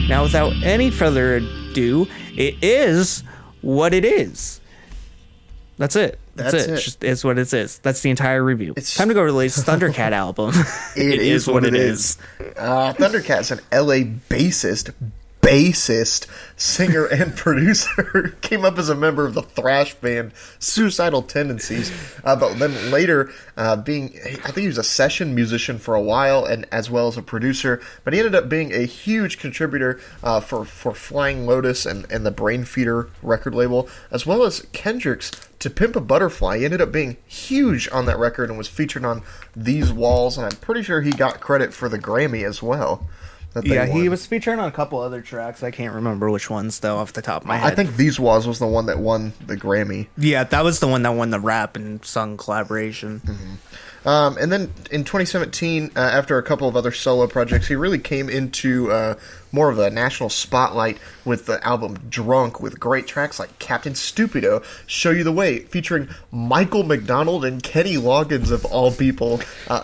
Now, without any further ado, it is what it is. That's it. That's it. It's what it is. That's the entire review. It's time to go release Thundercat album. It is what it is. Thundercat's an LA bassist, singer, and producer. Came up as a member of the thrash band Suicidal Tendencies, but then later I think he was a session musician for a while, and as well as a producer. But he ended up being a huge contributor for Flying Lotus and the Brain Feeder record label, as well as Kendrick's To Pimp a Butterfly. He ended up being huge on that record and was featured on These Walls, and I'm pretty sure he got credit for the Grammy as well. Yeah, he was featured on a couple other tracks. I can't remember which ones, though, off the top of my head. I think These Walls was the one that won the Grammy. Yeah, that was the one that won the rap and sung collaboration. Mm-hmm. And then in 2017, after a couple of other solo projects, he really came into more of a national spotlight with the album Drunk, with great tracks like Captain Stupido, Show You the Way, featuring Michael McDonald and Kenny Loggins of all people.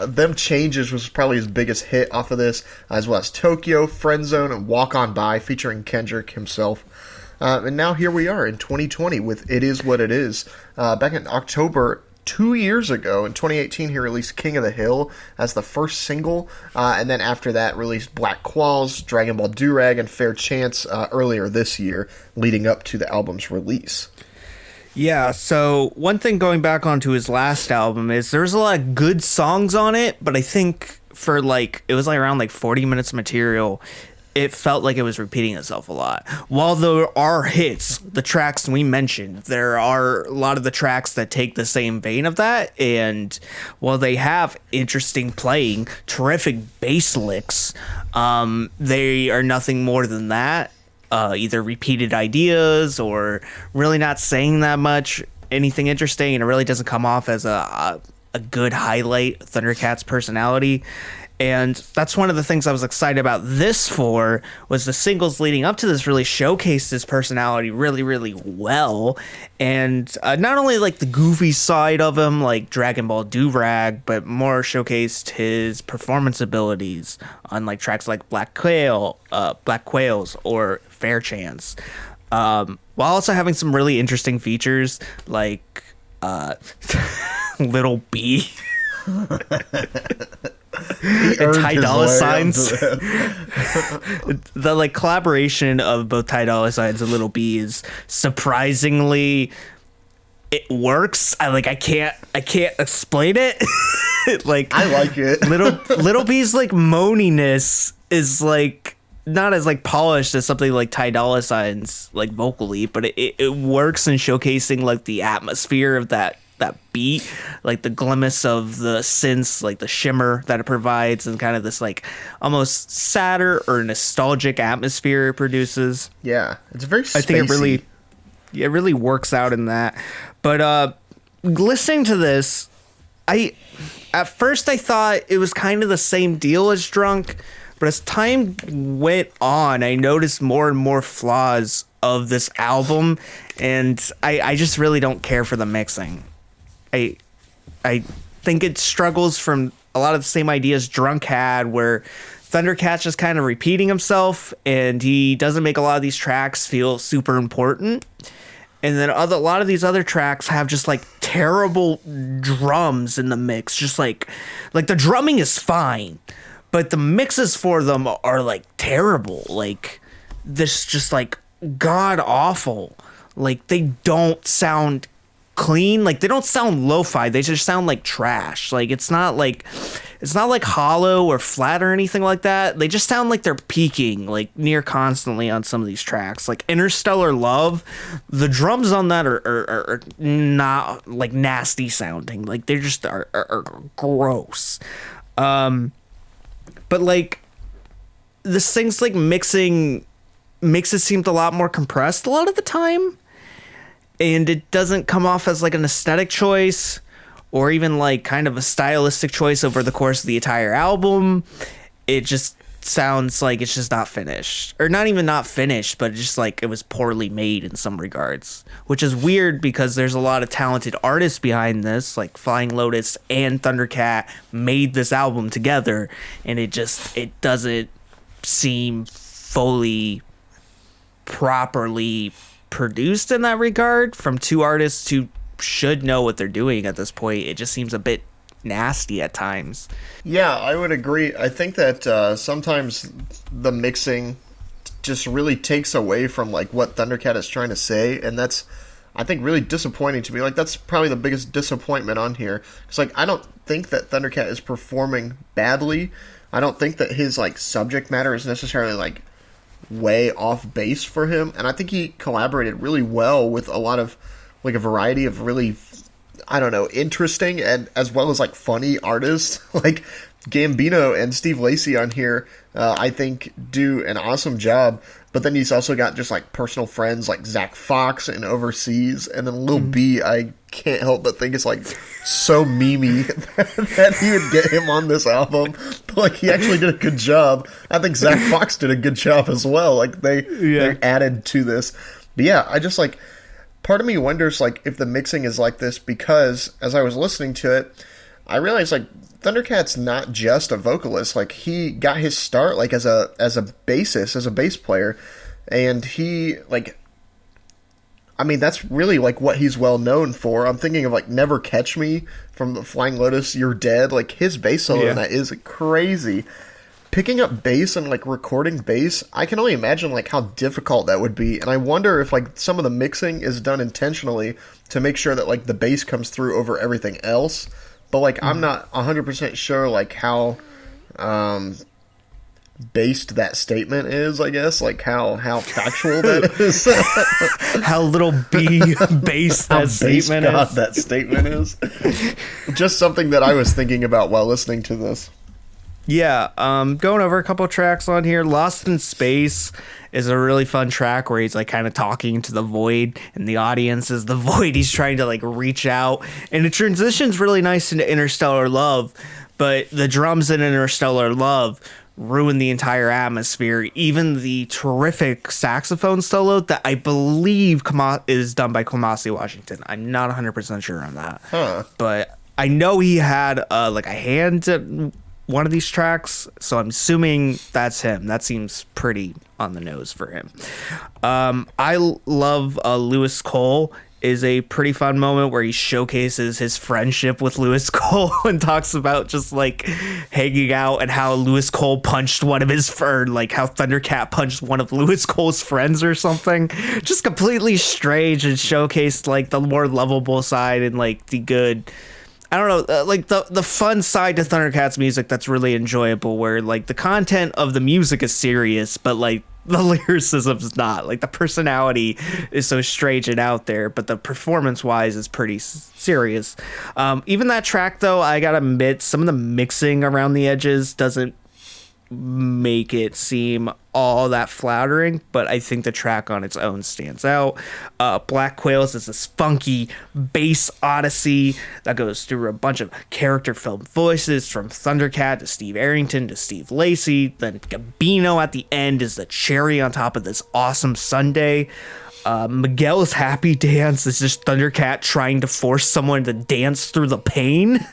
Them Changes was probably his biggest hit off of this, as well as Tokyo, Friend Zone, and Walk On By, featuring Kendrick himself. And now here we are in 2020 with It Is What It Is. Back in October 2 years ago, in 2018, he released King of the Hill as the first single, and then after that released Black Qualls, Dragonball Durag, and Fair Chance earlier this year, leading up to the album's release. Yeah, so one thing going back onto his last album is there's a lot of good songs on it, but I think for it was around 40 minutes of material, it felt like it was repeating itself a lot. While there are hits, the tracks we mentioned, there are a lot of the tracks that take the same vein of that, and while they have interesting playing, terrific bass licks, they are nothing more than that. Either repeated ideas or really not saying that much, anything interesting, and it really doesn't come off as a good highlight of Thundercat's personality. And that's one of the things I was excited about this for, was the singles leading up to this really showcased his personality really, really well. And not only the goofy side of him, like Dragonball Durag, but more showcased his performance abilities on tracks like Black Quails or Fair Chance. While also having some really interesting features like Little B. Ty Dolla Signs. The collaboration of both Ty Dolla Signs and Little B is surprisingly, it works. I can't explain it. I like it. Little B's moaniness is not as polished as something like Ty Dolla Signs vocally, but it works in showcasing the atmosphere of that beat, the glimpse of the synths, the shimmer that it provides, and kind of this almost sadder or nostalgic atmosphere it produces. Yeah, it's very spacey. I think it really works out in that. But listening to this, at first I thought it was kind of the same deal as Drunk, but as time went on, I noticed more and more flaws of this album, and I just really don't care for the mixing. I think it struggles from a lot of the same ideas Drunk had, where Thundercat's just kind of repeating himself, and he doesn't make a lot of these tracks feel super important. And then a lot of these other tracks have just terrible drums in the mix. Just the drumming is fine, but the mixes for them are terrible. This just god awful. They don't sound clean. They don't sound lo-fi. They just sound like trash. It's not hollow or flat or anything like that. They just sound like they're peaking near constantly on some of these tracks. Interstellar Love, the drums on that are not nasty sounding. They just are gross. But this thing's makes it seem a lot more compressed a lot of the time. And it doesn't come off as an aesthetic choice or even kind of a stylistic choice over the course of the entire album. It just sounds like it's just not finished, or not even not finished, but just it was poorly made in some regards, which is weird because there's a lot of talented artists behind this, Flying Lotus and Thundercat made this album together, and it doesn't seem fully properly produced in that regard from two artists who should know what they're doing at this point. It just seems a bit nasty at times. Yeah, I would agree. I think that sometimes the mixing just really takes away from like what Thundercat is trying to say, and that's, I think, really disappointing to me. Like, that's probably the biggest disappointment on here. It's like, I don't think that Thundercat is performing badly. I don't think that his like subject matter is necessarily like way off base for him, and I think he collaborated really well with a lot of like a variety of really, I don't know, interesting and as well as like funny artists. Like Gambino and Steve Lacy on here, I think do an awesome job. But then he's also got just like personal friends like Zach Fox and Overseas, and then Lil B. I can't help but think it's like so memey that he would get him on this album. But like, he actually did a good job. I think Zach Fox did a good job as well. Like they added to this. But yeah, I just like, part of me wonders like if the mixing is like this because as I was listening to it, I realized like Thundercat's not just a vocalist. Like, he got his start like as a bassist, as a bass player, and he like, I mean, that's really like what he's well known for. I'm thinking of like Never Catch Me from the Flying Lotus, You're Dead. Like, his bass solo in that is crazy. Picking up bass and like recording bass, I can only imagine like how difficult that would be. And I wonder if like some of the mixing is done intentionally to make sure that like the bass comes through over everything else. But, like, I'm not 100% sure, like, how based that statement is, I guess. Like, how factual that is. How little based that statement is. That statement is. Just something that I was thinking about while listening to this. Yeah, going over a couple tracks on here. Lost in Space is a really fun track where he's like kind of talking to the void, and the audience is the void. He's trying to like reach out, and it transitions really nice into Interstellar Love, but the drums in Interstellar Love ruin the entire atmosphere. Even the terrific saxophone solo that I believe is done by Kamasi Washington. I'm not 100% sure on that, but I know he had like a hand at one of these tracks, so I'm assuming that's him. That seems pretty on the nose for him. I love Lewis Cole is a pretty fun moment where he showcases his friendship with Lewis Cole and talks about just like hanging out and how Lewis Cole punched one of his like how Thundercat punched one of Lewis Cole's friends or something. Just completely strange, and showcased like the more lovable side and like the good, I don't know, like the fun side to Thundercat's music that's really enjoyable, where like the content of the music is serious, but like the lyricism's not. Like, the personality is so strange and out there, but the performance wise is pretty serious. Even that track though, I gotta admit, some of the mixing around the edges doesn't make it seem all that flattering, but I think the track on its own stands out. Black Qualls is this funky bass odyssey that goes through a bunch of character film voices, from Thundercat to Steve Arrington to Steve Lacy. Then Gambino at the end is the cherry on top of this awesome sundae. Miguel's happy dance is just Thundercat trying to force someone to dance through the pain.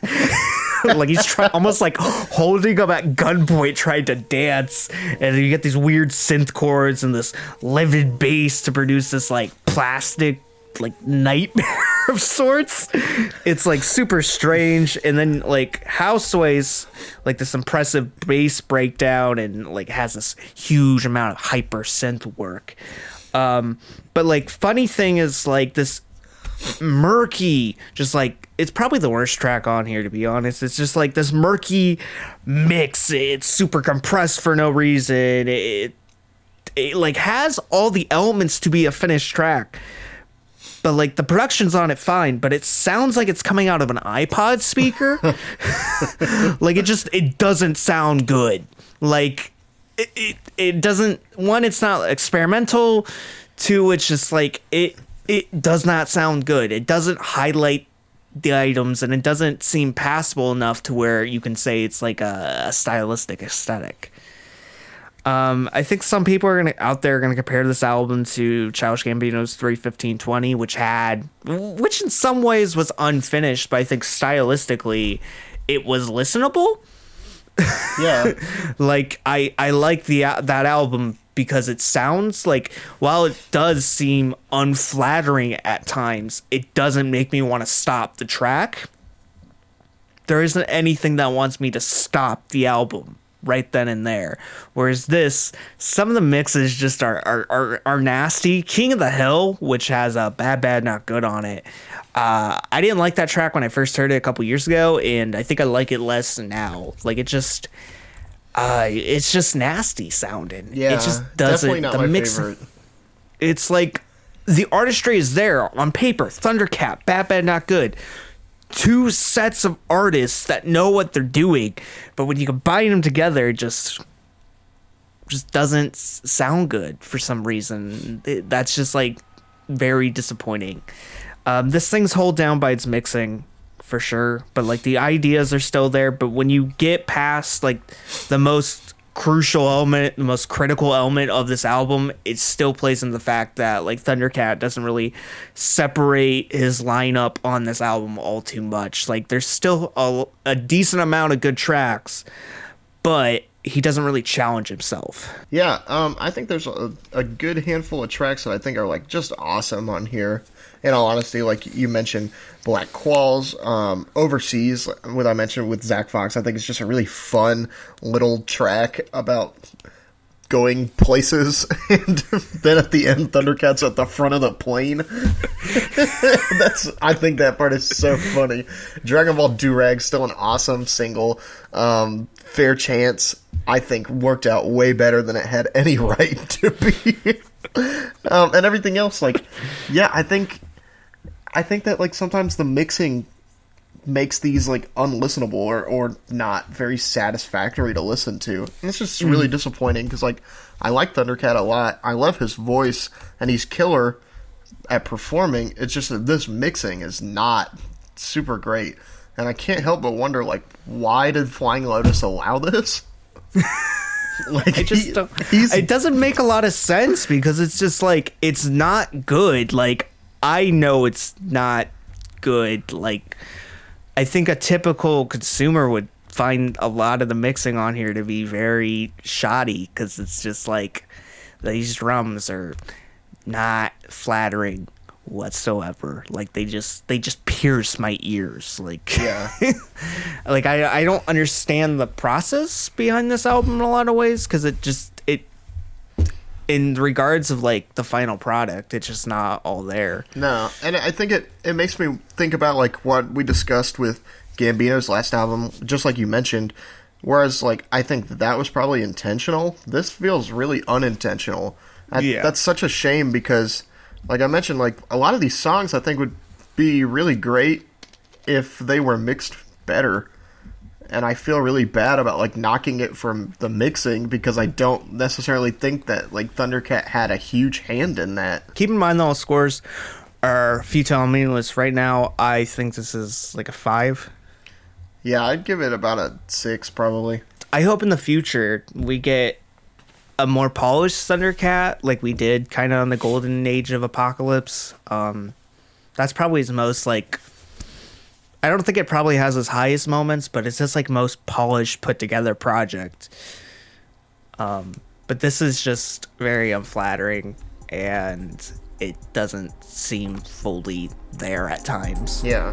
Like, he's almost like holding him at gunpoint trying to dance, and you get these weird synth chords and this livid bass to produce this like plastic like nightmare of sorts. It's like super strange. And then like Houseways, like this impressive bass breakdown, and like has this huge amount of hyper synth work. But like, funny thing is like this murky, just like, it's probably the worst track on here, to be honest. It's just like this murky mix. It's super compressed for no reason. It like has all the elements to be a finished track, but like the production's on it fine, but it sounds like it's coming out of an iPod speaker. Like, it doesn't sound good. Like, it doesn't, one, it's not experimental. Two, it's just like it does not sound good. It doesn't highlight the items, and it doesn't seem passable enough to where you can say it's like a stylistic aesthetic. I think some people are out there gonna compare this album to Childish Gambino's 3:15:20, which in some ways was unfinished, but I think stylistically it was listenable. Yeah. Like, I like that album because it sounds like, while it does seem unflattering at times, it doesn't make me want to stop the track. There isn't anything that wants me to stop the album right then and there. Whereas this, some of the mixes just are nasty. King of the Hill, which has a Bad Not Good on it. I didn't like that track when I first heard it a couple years ago, and I think I like it less now. Like, it's just nasty sounding. Yeah, it just doesn't. definitely not the my mix, favorite. It's like the artistry is there on paper. Thundercat, Bad Not Good. Two sets of artists that know what they're doing, but when you combine them together, it just doesn't sound good for some reason. That's just like very disappointing. This thing's held down by its mixing for sure, but like the ideas are still there. But when you get past like the most crucial element, the most critical element of this album, it still plays in the fact that like Thundercat doesn't really separate his lineup on this album all too much. Like, there's still a decent amount of good tracks, but he doesn't really challenge himself. Yeah, I think there's a good handful of tracks that I think are like just awesome on here. In all honesty, like you mentioned, Black Qualls, Overseas, what I mentioned with Zach Fox, I think it's just a really fun little track about going places, and then at the end, Thundercat's at the front of the plane. I think that part is so funny. Dragonball Durag, still an awesome single. Fair Chance, I think, worked out way better than it had any right to be. And everything else, like, yeah, I think that like sometimes the mixing makes these like unlistenable or not very satisfactory to listen to. And it's just really disappointing because like I like Thundercat a lot. I love his voice and he's killer at performing. It's just that this mixing is not super great. And I can't help but wonder, like, why did Flying Lotus allow this? Like, it doesn't make a lot of sense because it's just like, it's not good. Like, I know it's not good. Like, I think a typical consumer would find a lot of the mixing on here to be very shoddy because it's just like these drums are not flattering whatsoever. Like, they just pierce my ears. Like, yeah. Like, I don't understand the process behind this album in a lot of ways because it in regards of like the final product, it's just not all there. No, and I think it makes me think about like what we discussed with Gambino's last album, just like you mentioned. Whereas like I think that was probably intentional. This feels really unintentional. That's such a shame because, like I mentioned, like a lot of these songs I think would be really great if they were mixed better. And I feel really bad about like knocking it from the mixing because I don't necessarily think that like Thundercat had a huge hand in that. Keep in mind, though, scores are futile and meaningless. Right now, I think this is like a 5. Yeah, I'd give it about a 6 probably. I hope in the future we get a more polished Thundercat like we did kind of on the golden age of Apocalypse. That's probably his most like... I don't think it probably has his highest moments, but it's just like most polished, put together project. But this is just very unflattering, and it doesn't seem fully there at times. Yeah.